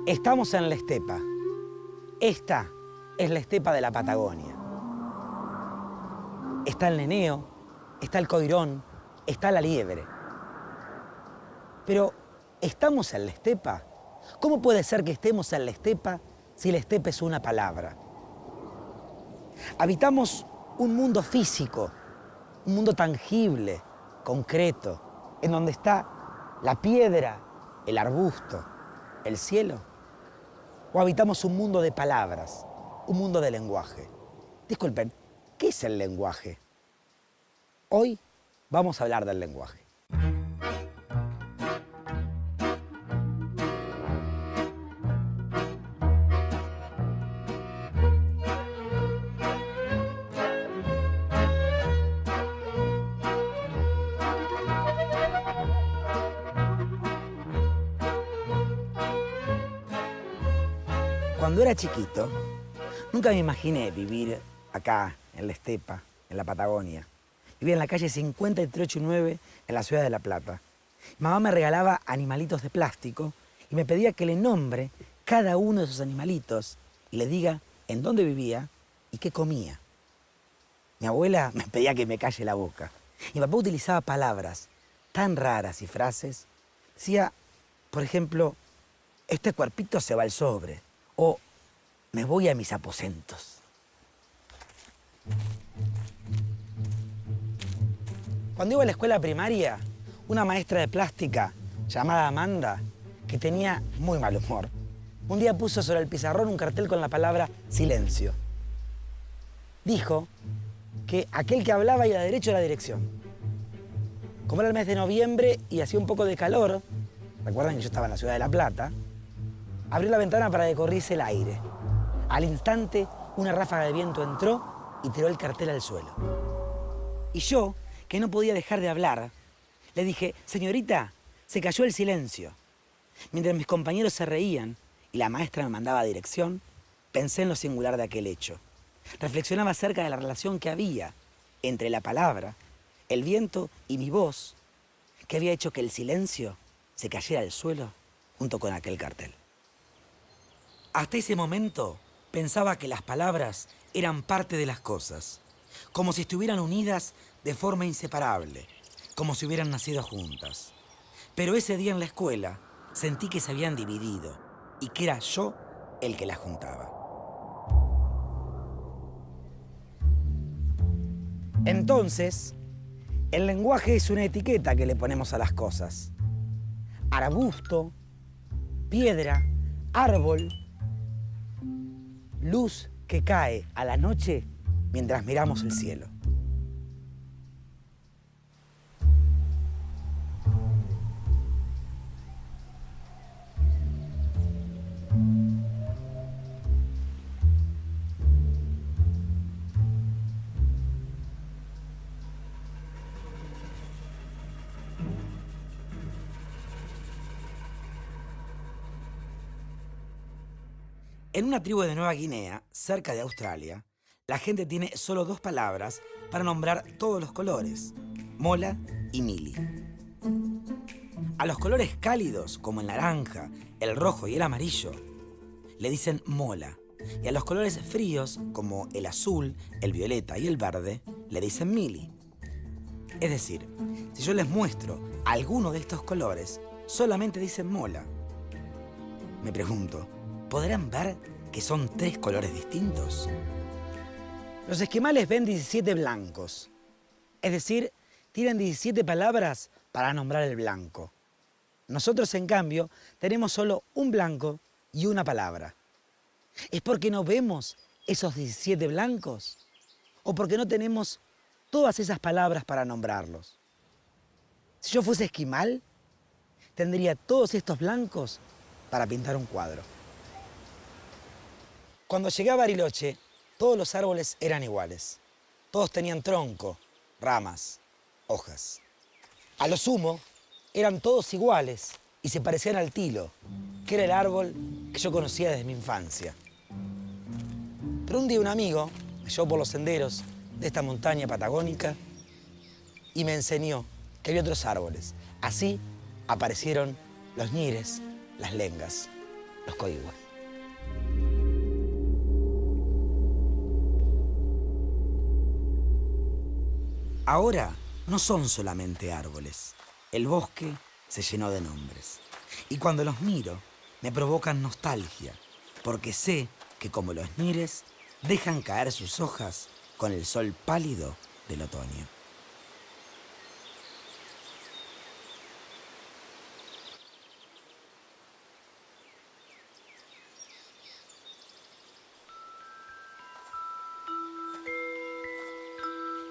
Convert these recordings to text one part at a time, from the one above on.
Estamos en la estepa. Esta es la estepa de la Patagonia. Está el neneo, está el coirón, está la liebre. Pero, ¿estamos en la estepa? ¿Cómo puede ser que estemos en la estepa si la estepa es una palabra? Habitamos un mundo físico, un mundo tangible, concreto, en donde está la piedra, el arbusto, el cielo. ¿O habitamos un mundo de palabras, un mundo de lenguaje? Disculpen, ¿qué es el lenguaje? Hoy vamos a hablar del lenguaje. Cuando era chiquito, nunca me imaginé vivir acá, en la estepa, en la Patagonia. Vivía en la calle 5389, en la ciudad de La Plata. Mamá me regalaba animalitos de plástico y me pedía que le nombre cada uno de esos animalitos y le diga en dónde vivía y qué comía. Mi abuela me pedía que me calle la boca. Mi papá utilizaba palabras tan raras y frases. Decía, por ejemplo, este cuerpito se va al sobre. O me voy a mis aposentos. Cuando iba a la escuela primaria, una maestra de plástica llamada Amanda, que tenía muy mal humor, un día puso sobre el pizarrón un cartel con la palabra silencio. Dijo que aquel que hablaba iba derecho a la dirección. Como era el mes de noviembre y hacía un poco de calor, recuerdan que yo estaba en la ciudad de La Plata, abrió la ventana para que corriese el aire. Al instante, una ráfaga de viento entró y tiró el cartel al suelo. Y yo, que no podía dejar de hablar, le dije, señorita, se cayó el silencio. Mientras mis compañeros se reían y la maestra me mandaba a dirección, pensé en lo singular de aquel hecho. Reflexionaba acerca de la relación que había entre la palabra, el viento y mi voz, que había hecho que el silencio se cayera al suelo junto con aquel cartel. Hasta ese momento pensaba que las palabras eran parte de las cosas, como si estuvieran unidas de forma inseparable, como si hubieran nacido juntas. Pero ese día en la escuela sentí que se habían dividido y que era yo el que las juntaba. Entonces, el lenguaje es una etiqueta que le ponemos a las cosas. Arbusto, piedra, árbol, luz que cae a la noche mientras miramos el cielo. En una tribu de Nueva Guinea, cerca de Australia, la gente tiene solo dos palabras para nombrar todos los colores, mola y mili. A los colores cálidos, como el naranja, el rojo y el amarillo, le dicen mola. Y a los colores fríos, como el azul, el violeta y el verde, le dicen mili. Es decir, si yo les muestro alguno de estos colores, solamente dicen mola. Me pregunto, ¿podrán ver que son tres colores distintos? Los esquimales ven 17 blancos. Es decir, tienen 17 palabras para nombrar el blanco. Nosotros, en cambio, tenemos solo un blanco y una palabra. ¿Es porque no vemos esos 17 blancos? ¿O porque no tenemos todas esas palabras para nombrarlos? Si yo fuese esquimal, tendría todos estos blancos para pintar un cuadro. Cuando llegué a Bariloche, todos los árboles eran iguales. Todos tenían tronco, ramas, hojas. A lo sumo, eran todos iguales y se parecían al tilo, que era el árbol que yo conocía desde mi infancia. Pero un día un amigo me llevó por los senderos de esta montaña patagónica y me enseñó que había otros árboles. Así aparecieron los ñires, las lengas. los coigües. Ahora no son solamente árboles. El bosque se llenó de nombres. Y cuando los miro, me provocan nostalgia, porque sé que como los mires, dejan caer sus hojas con el sol pálido del otoño.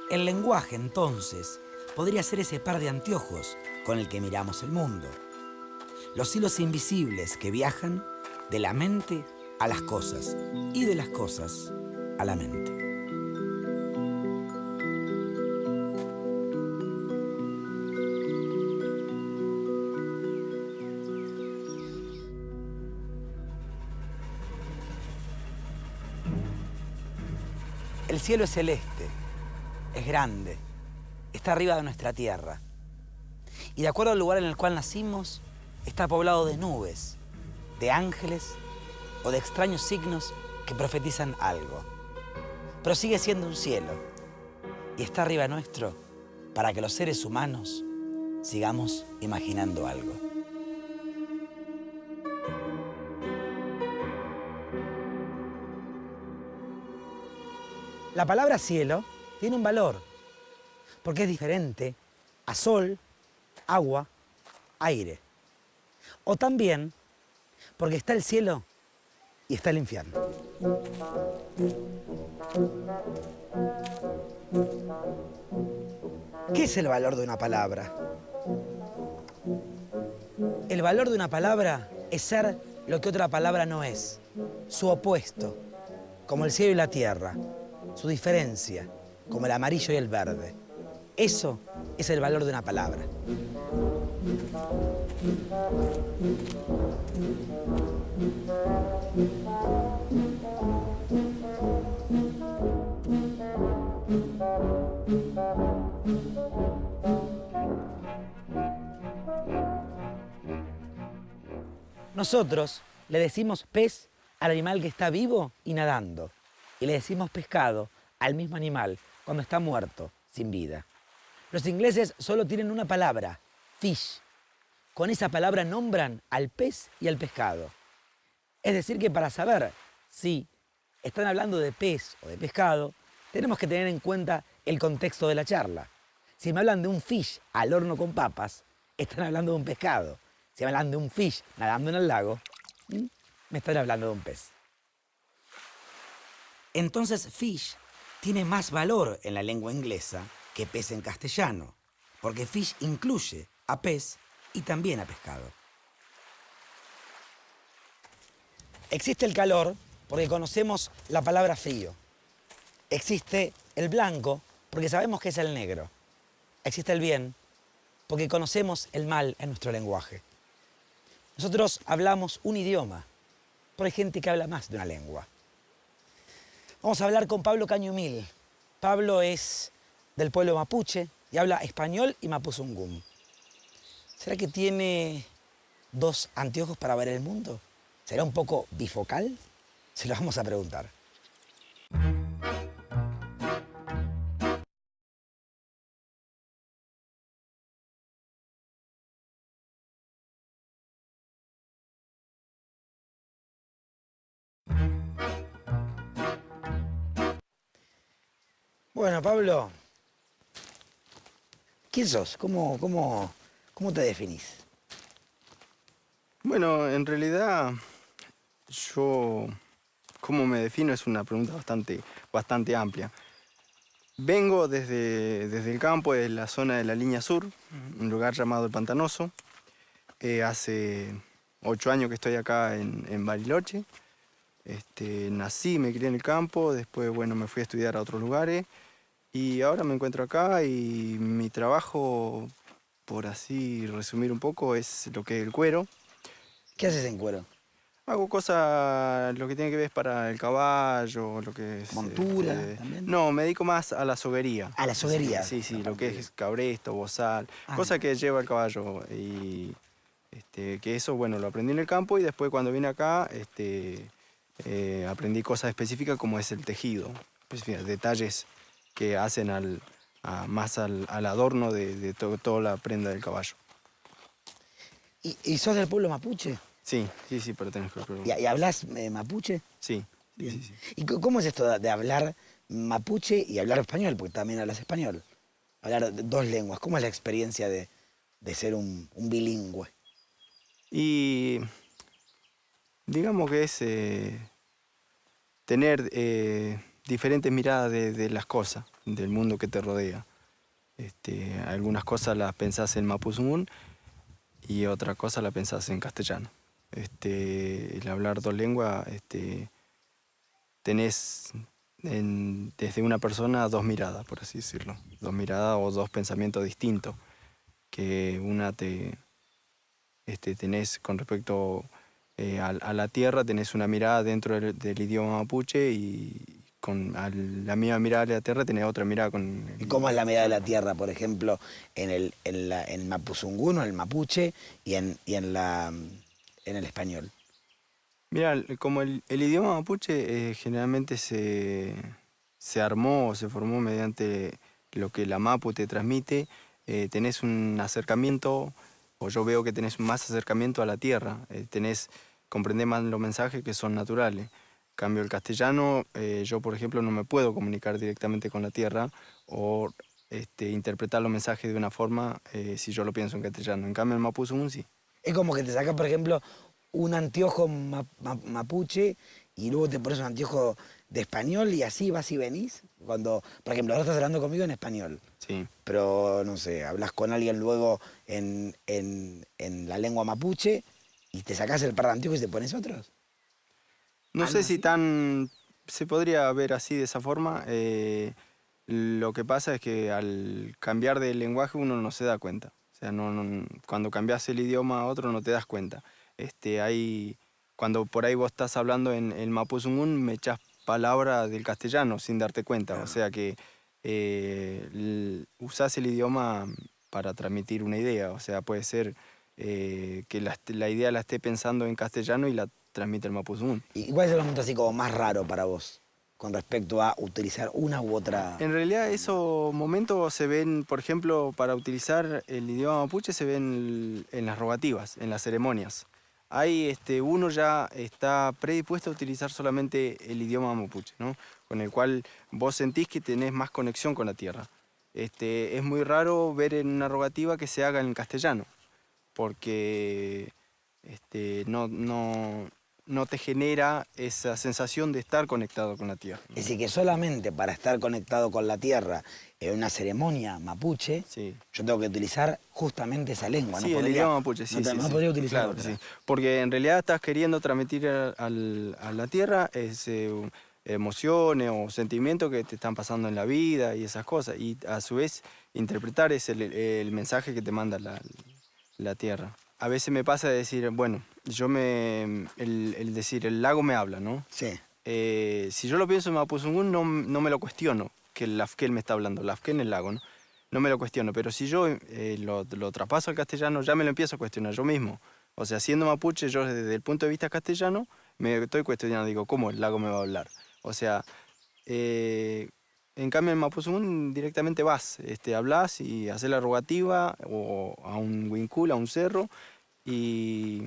El lenguaje, entonces, podría ser ese par de anteojos con el que miramos el mundo. Los hilos invisibles que viajan de la mente a las cosas y de las cosas a la mente. El cielo es celeste, es grande, está arriba de nuestra tierra. Y de acuerdo al lugar en el cual nacimos, está poblado de nubes, de ángeles o de extraños signos que profetizan algo. Pero sigue siendo un cielo y está arriba nuestro para que los seres humanos sigamos imaginando algo. La palabra cielo tiene un valor, porque es diferente a sol, agua, aire. O también porque está el cielo y está el infierno. ¿Qué es el valor de una palabra? El valor de una palabra es ser lo que otra palabra no es, su opuesto, como el cielo y la tierra, su diferencia, como el amarillo y el verde. Eso es el valor de una palabra. Nosotros le decimos pez al animal que está vivo y nadando. Y le decimos pescado al mismo animal cuando está muerto, sin vida. Los ingleses solo tienen una palabra, fish. Con esa palabra nombran al pez y al pescado. Es decir, que para saber si están hablando de pez o de pescado, tenemos que tener en cuenta el contexto de la charla. Si me hablan de un fish al horno con papas, están hablando de un pescado. Si me hablan de un fish nadando en el lago, me están hablando de un pez. Entonces, fish tiene más valor en la lengua inglesa que pez en castellano, porque fish incluye a pez y también a pescado. Existe el calor porque conocemos la palabra frío. Existe el blanco porque sabemos que es el negro. Existe el bien porque conocemos el mal en nuestro lenguaje. Nosotros hablamos un idioma, pero hay gente que habla más de una lengua. Vamos a hablar con Pablo Cañumil. Pablo es del pueblo mapuche y habla español y mapuzungún. ¿Será que tiene dos anteojos para ver el mundo? ¿Será un poco bifocal? Se lo vamos a preguntar. Bueno, Pablo, ¿quién sos? ¿Cómo te definís? Bueno, en realidad yo, ¿cómo me defino? Es una pregunta bastante amplia. Vengo desde el campo, de la zona de la Línea Sur, un lugar llamado El Pantanoso. Hace 8 años que estoy acá en Bariloche. Nací, me crié en el campo, después bueno, me fui a estudiar a otros lugares y ahora me encuentro acá y mi trabajo, por así resumir un poco, es lo que es el cuero. ¿Qué haces en cuero? Hago cosas, lo que tiene que ver es para el caballo, lo que es... ¿Montura también? No, me dedico más a la soguería. ¿A la soguería? Sí, lo que es cabresto, bozal, cosas que lleva el caballo. Y Que eso, bueno, lo aprendí en el campo y después cuando vine acá aprendí cosas específicas como es el tejido, detalles que hacen más al adorno de toda la prenda del caballo. ¿Y sos del pueblo mapuche? Sí, sí, sí, pertenezco al pueblo. ¿Y hablás mapuche? Sí, Bien. sí, sí. ¿Y cómo es esto de hablar mapuche y hablar español? Porque también hablas español. Hablar dos lenguas. ¿Cómo es la experiencia de ser un bilingüe? Y digamos que es tener diferentes miradas de las cosas, del mundo que te rodea. Algunas cosas las pensás en mapuzungún y otras cosas las pensás en castellano. El hablar dos lenguas, tenés desde una persona dos miradas, por así decirlo. Dos miradas o dos pensamientos distintos. Que una tenés con respecto a la tierra, tenés una mirada dentro del idioma mapuche y la misma mirada de la tierra tenés otra mirada con ¿Y cómo es la mirada de la tierra, por ejemplo, en el mapuzungún o en el mapuche en el español? Mira, como el idioma mapuche generalmente se armó o se formó mediante lo que la mapu te transmite, tenés un acercamiento, o yo veo que tenés más acercamiento a la tierra, comprendés más los mensajes que son naturales. En cambio, el castellano, yo por ejemplo no me puedo comunicar directamente con la tierra o interpretar los mensajes de una forma si yo lo pienso en castellano. En cambio, el mapuzungún sí. Es como que te sacas, por ejemplo, un anteojo mapuche y luego te pones un anteojo de español y así vas y venís. Cuando, por ejemplo, ahora estás hablando conmigo en español, Sí. pero no sé, hablas con alguien luego en la lengua mapuche y te sacas el par de anteojos y te pones otros. No sé ¿Anda si así? se podría ver así de esa forma. Lo que pasa es que al cambiar de lenguaje uno no se da cuenta. O sea, cuando cambias el idioma a otro no te das cuenta. Cuando por ahí vos estás hablando en el mapuzungún, me echas palabras del castellano sin darte cuenta. O Claro. sea que usás el idioma para transmitir una idea. O sea, puede ser que la idea la esté pensando en castellano y la transmite el mapuzungún. ¿Y cuál es el momento así como más raro para vos con respecto a utilizar una u otra? En realidad esos momentos se ven, por ejemplo, para utilizar el idioma mapuche se ven en las rogativas, en las ceremonias. Ahí uno ya está predispuesto a utilizar solamente el idioma mapuche, ¿no? Con el cual vos sentís que tenés más conexión con la tierra. Es muy raro ver en una rogativa que se haga en castellano, porque no te genera esa sensación de estar conectado con la tierra, ¿no? Es decir, que solamente para estar conectado con la tierra en una ceremonia mapuche, Sí. yo tengo que utilizar justamente esa lengua. Sí, el idioma mapuche, sí, sí, No sí. podría utilizar Claro, otra. sí. Porque en realidad estás queriendo transmitir a la tierra emociones o sentimientos que te están pasando en la vida y esas cosas. Y a su vez interpretar el mensaje que te manda la tierra. A veces me pasa de decir, bueno, el decir, el lago me habla, ¿no? Sí. Si yo lo pienso en mapuzungún, no me lo cuestiono que el Lafken me está hablando, Lafken el lago, ¿no? No me lo cuestiono, pero si yo lo traspaso al castellano, ya me lo empiezo a cuestionar yo mismo. O sea, siendo mapuche, yo desde el punto de vista castellano, me estoy cuestionando, digo, ¿cómo el lago me va a hablar? O sea, en cambio en mapuzungún directamente vas, hablas y haces la rogativa o a un huincul, a un cerro, y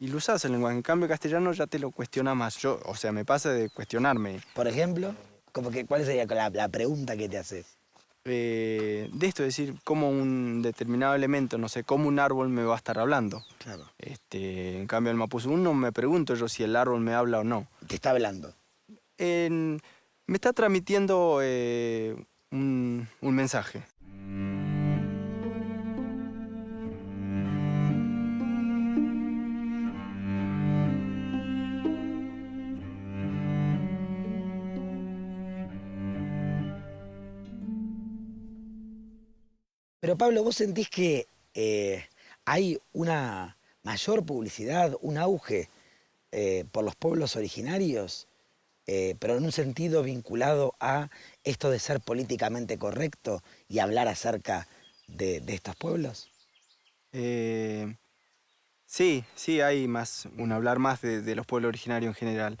lo usás el lenguaje. En cambio, castellano ya te lo cuestiona más. O sea, me pasa de cuestionarme. Por ejemplo, como que, ¿cuál sería la pregunta que te haces? De esto, es decir, cómo un determinado elemento, no sé, cómo un árbol me va a estar hablando. Claro. En cambio, el mapuzungún no me pregunto yo si el árbol me habla o no. Te está hablando. Me está transmitiendo un mensaje. Pero Pablo, ¿vos sentís que hay una mayor publicidad, un auge por los pueblos originarios, pero en un sentido vinculado a esto de ser políticamente correcto y hablar acerca de estos pueblos? Eh, sí, sí, hay más, un hablar más de los pueblos originarios en general.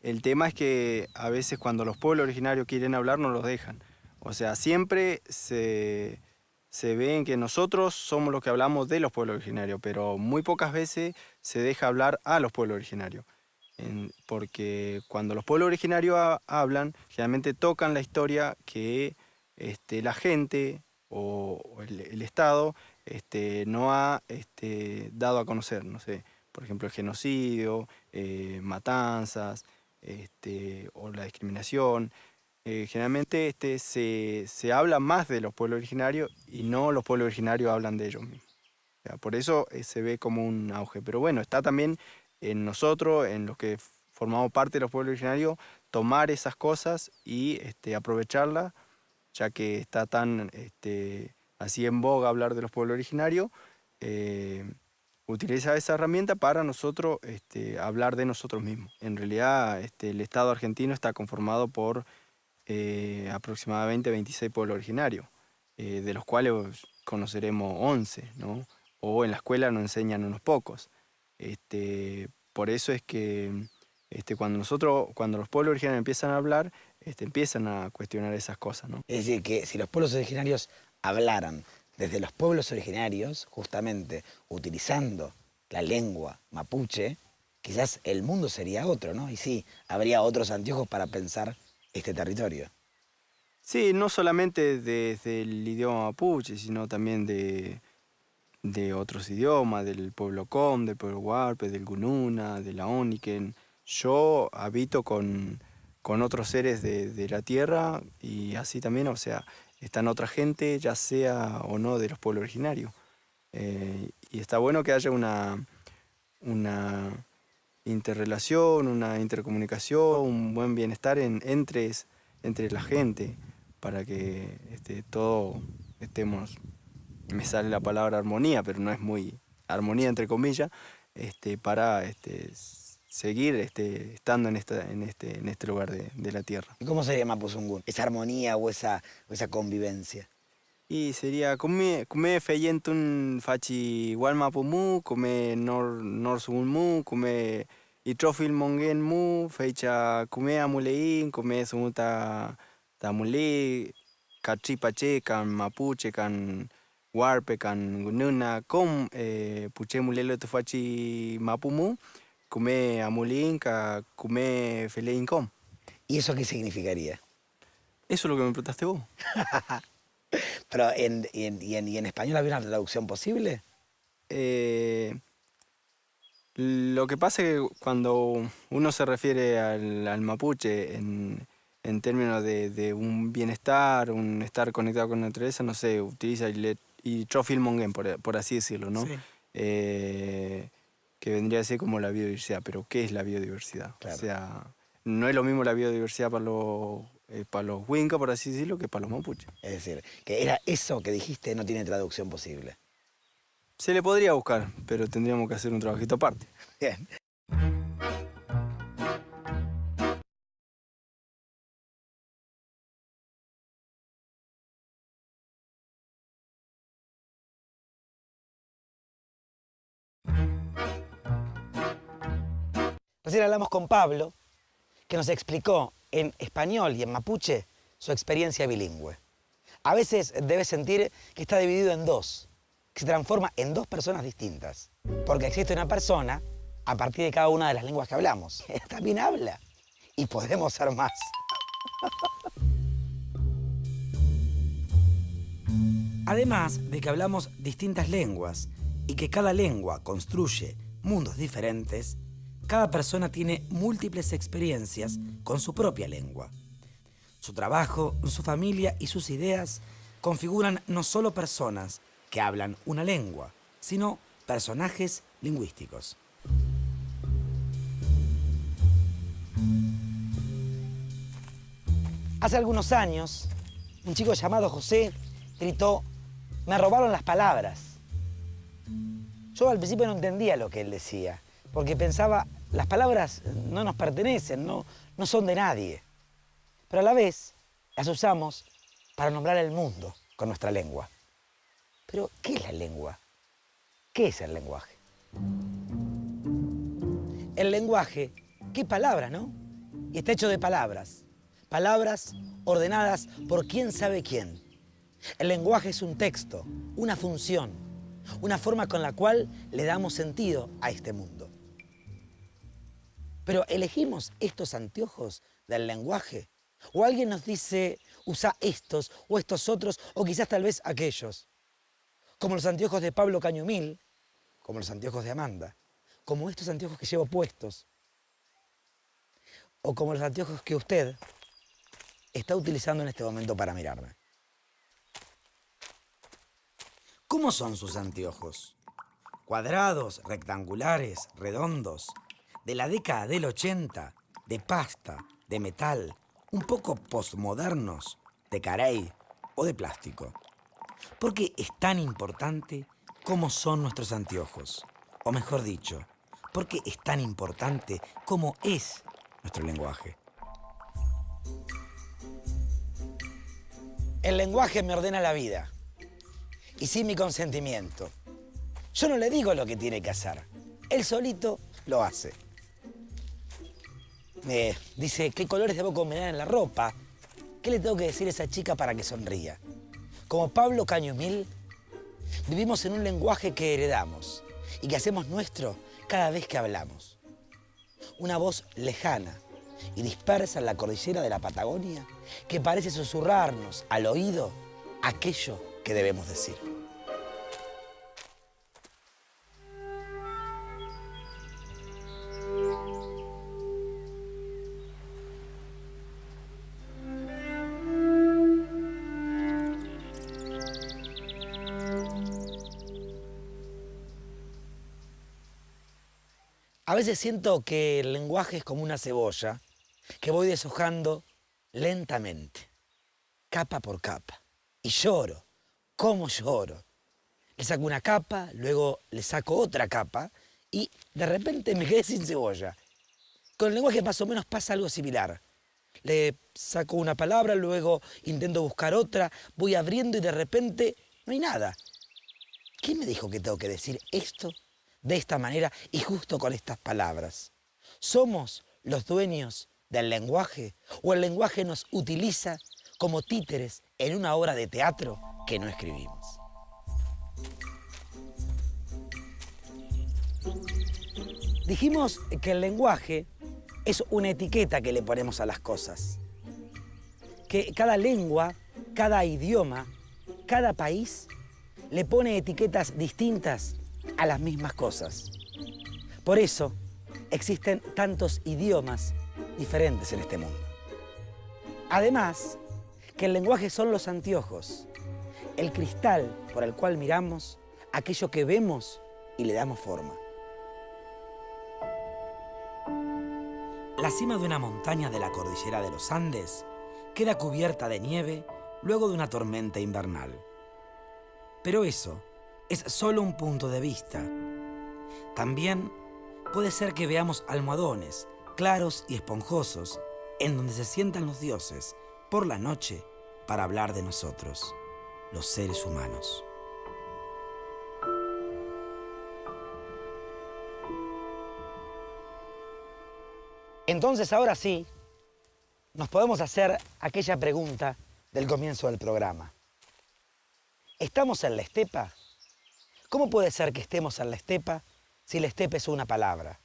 El tema es que a veces cuando los pueblos originarios quieren hablar no los dejan. O sea, siempre se ve en que nosotros somos los que hablamos de los pueblos originarios, pero muy pocas veces se deja hablar a los pueblos originarios. Porque cuando los pueblos originarios hablan, generalmente tocan la historia que la gente o el Estado no ha dado a conocer. No sé, por ejemplo, el genocidio, matanzas, o la discriminación. Generalmente se habla más de los pueblos originarios y no los pueblos originarios hablan de ellos mismos. O sea, por eso se ve como un auge. Pero bueno, está también en nosotros, en los que formamos parte de los pueblos originarios, tomar esas cosas y aprovecharlas, ya que está tan así en boga hablar de los pueblos originarios. eh, Utiliza esa herramienta para nosotros hablar de nosotros mismos. En realidad, el Estado argentino está conformado por aproximadamente 26 pueblos originarios, de los cuales conoceremos 11, ¿no? O en la escuela nos enseñan unos pocos. Por eso es que cuando los pueblos originarios empiezan a hablar, empiezan a cuestionar esas cosas, ¿no? Es decir, que si los pueblos originarios hablaran desde los pueblos originarios, justamente utilizando la lengua mapuche, quizás el mundo sería otro, ¿no? Y sí, habría otros anteojos para pensar este territorio. Sí, no solamente desde el idioma mapuche, sino también de otros idiomas, del pueblo Com, del pueblo Huarpe, del Gununa, de la Oniken. Yo habito con otros seres de la tierra y así también, o sea, están otra gente, ya sea o no de los pueblos originarios. Y está bueno que haya una interrelación, una intercomunicación, un buen bienestar entre la gente, para que todo estemos, me sale la palabra armonía, pero no es muy armonía entre comillas, para seguir estando en este lugar de la tierra. ¿Y cómo sería Mapuzungún? ¿Esa armonía o esa convivencia? Y sería come feyentun fachi walmapumu, come nor come itrofil mongen mu, fecha come amulein, come sumuta tamule, cachipache, can mapuche, can warpe, can gununa, com puche mulelo tu fachi mapumu, come amulin, come felein com. ¿Y eso qué significaría? Eso es lo que me preguntaste vos. Pero y en español había una traducción posible. Eh, Lo que pasa es que cuando uno se refiere al mapuche en términos de un bienestar, un estar conectado con la naturaleza, no sé, utiliza y trofil mongen, por así decirlo, ¿no? Sí. Que vendría a ser como la biodiversidad. Pero ¿qué es la biodiversidad? Claro. O sea, no es lo mismo la biodiversidad para los Winca, por así decirlo, que para los mapuches. Es decir, que era eso que dijiste no tiene traducción posible. Se le podría buscar, pero tendríamos que hacer un trabajito aparte. Bien. Recién hablamos con Pablo, que nos explicó en español y en mapuche su experiencia bilingüe. A veces debe sentir que está dividido en dos, que se transforma en dos personas distintas, porque existe una persona a partir de cada una de las lenguas que hablamos. También habla y podemos ser más. Además de que hablamos distintas lenguas y que cada lengua construye mundos diferentes, cada persona tiene múltiples experiencias con su propia lengua. Su trabajo, su familia y sus ideas configuran no solo personas que hablan una lengua, sino personajes lingüísticos. Hace algunos años, un chico llamado José gritó: "Me robaron las palabras". Yo al principio no entendía lo que él decía, porque pensaba, las palabras no nos pertenecen, no son de nadie. Pero a la vez las usamos para nombrar el mundo con nuestra lengua. Pero, ¿qué es la lengua? ¿Qué es el lenguaje? El lenguaje, qué palabra, ¿no? Y está hecho de palabras. Palabras ordenadas por quién sabe quién. El lenguaje es un texto, una función, una forma con la cual le damos sentido a este mundo. Pero ¿elegimos estos anteojos del lenguaje? ¿O alguien nos dice, usa estos o estos otros o quizás tal vez aquellos? Como los anteojos de Pablo Cañumil, como los anteojos de Amanda, como estos anteojos que llevo puestos, o como los anteojos que usted está utilizando en este momento para mirarme. ¿Cómo son sus anteojos? ¿Cuadrados, rectangulares, redondos? ¿De la década del 80? ¿De pasta? ¿De metal? ¿Un poco postmodernos? ¿De carey? ¿O de plástico? ¿Por qué es tan importante cómo son nuestros anteojos? O mejor dicho, ¿por qué es tan importante cómo es nuestro lenguaje? El lenguaje me ordena la vida. Y sin mi consentimiento. Yo no le digo lo que tiene que hacer. Él solito lo hace. Me dice qué colores debo combinar en la ropa. ¿Qué le tengo que decir a esa chica para que sonría? Como Pablo Cañumil, vivimos en un lenguaje que heredamos y que hacemos nuestro cada vez que hablamos. Una voz lejana y dispersa en la cordillera de la Patagonia que parece susurrarnos al oído aquello que debemos decir. A veces siento que el lenguaje es como una cebolla que voy deshojando lentamente, capa por capa. Y lloro. ¿Cómo lloro? Le saco una capa, luego le saco otra capa y de repente me quedé sin cebolla. Con el lenguaje más o menos pasa algo similar. Le saco una palabra, luego intento buscar otra, voy abriendo y de repente no hay nada. ¿Quién me dijo que tengo que decir esto de esta manera y justo con estas palabras? ¿Somos los dueños del lenguaje o el lenguaje nos utiliza como títeres en una obra de teatro que no escribimos? Dijimos que el lenguaje es una etiqueta que le ponemos a las cosas. Que cada lengua, cada idioma, cada país le pone etiquetas distintas a las mismas cosas. Por eso existen tantos idiomas diferentes en este mundo. Además, que el lenguaje son los anteojos, el cristal por el cual miramos aquello que vemos y le damos forma. La cima de una montaña de la cordillera de los Andes queda cubierta de nieve luego de una tormenta invernal. Pero eso es solo un punto de vista. También puede ser que veamos almohadones claros y esponjosos en donde se sientan los dioses por la noche para hablar de nosotros, los seres humanos. Entonces, ahora sí, nos podemos hacer aquella pregunta del comienzo del programa. ¿Estamos en la estepa? ¿Cómo puede ser que estemos en la estepa si la estepa es una palabra?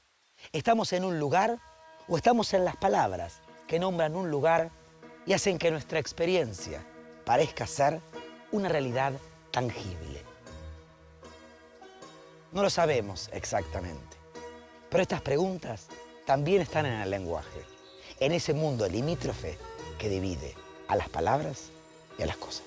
¿Estamos en un lugar o estamos en las palabras que nombran un lugar y hacen que nuestra experiencia parezca ser una realidad tangible? No lo sabemos exactamente, pero estas preguntas también están en el lenguaje, en ese mundo limítrofe que divide a las palabras y a las cosas.